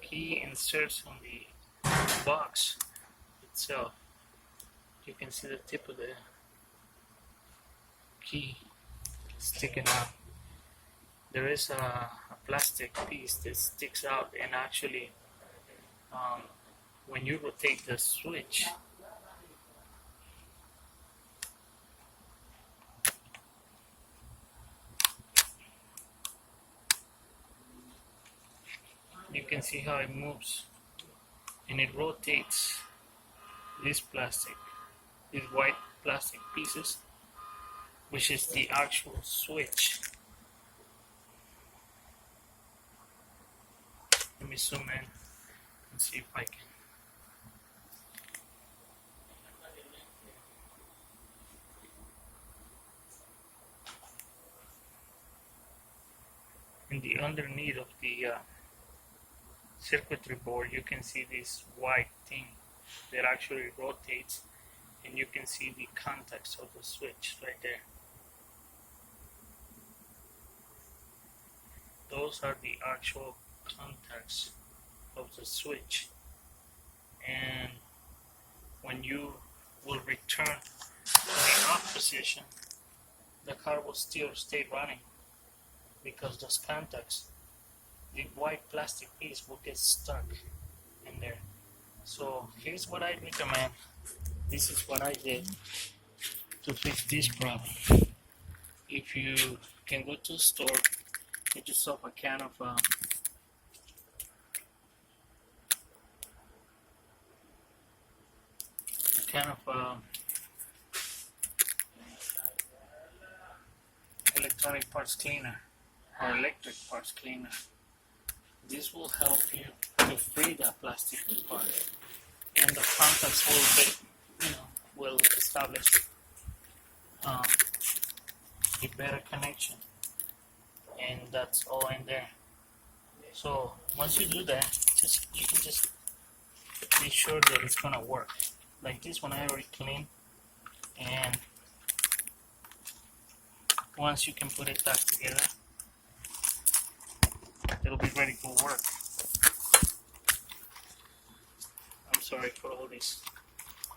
key inserts on the box itself. You can see the tip of the key sticking out. There is a plastic piece that sticks out, and actually when you rotate the switch, you can see how it moves, and it rotates this plastic, these white plastic pieces, which is the actual switch. Let me zoom in and see if I can. In the underneath of the circuitry board, you can see this white thing that actually rotates, and you can see the contacts of the switch right there. Those are the actual contacts of the switch, and when you will return to the off position, the car will still stay running because those contacts, the white plastic piece, will get stuck in there. So here's what I recommend. This is what I did to fix this problem. If you can go to the store, get yourself a can of electronic parts cleaner or electric parts cleaner. This will help you to free that plastic part, and the contacts will establish a better connection, and that's all in there. So once you do that, you can just be sure that it's gonna work. Like this one I already cleaned, and once you can put it back together, it'll be ready to work. I'm sorry for all these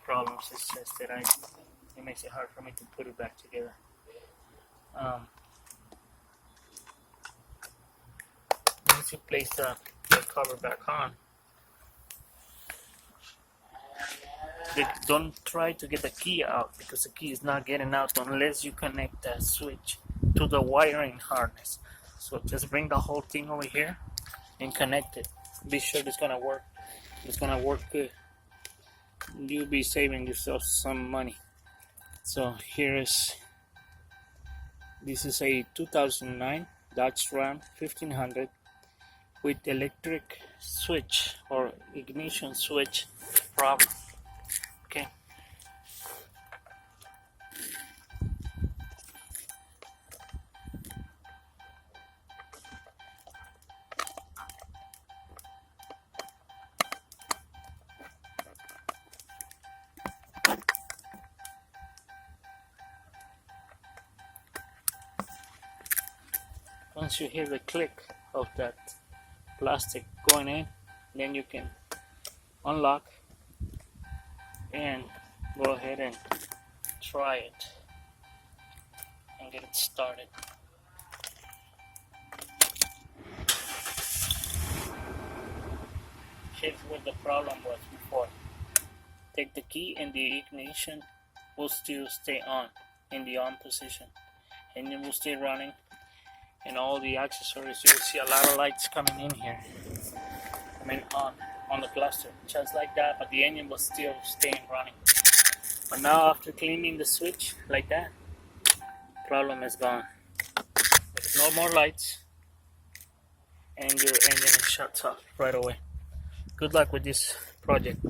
problems. It's just that it makes it hard for me to put it back together. Once you place the cover back on, don't try to get the key out, because the key is not getting out unless you connect that switch to the wiring harness. So just bring the whole thing over here and connect it. Be sure it's gonna work. It's gonna work good. You'll be saving yourself some money. So this is a 2009 Dodge Ram 1500 with electric switch or ignition switch problem. Okay. Once you hear the click of that plastic going in, then you can unlock and go ahead and try it and get it started. Here's what the problem was before. Take the key and the ignition will still stay on in the on position, and it will stay running, and all the accessories, you'll see a lot of lights coming in here. I mean on the cluster, just like that, but the engine was still staying running. But now after cleaning the switch like that, problem is gone. There's no more lights, and your engine shuts off right away. Good luck with this project.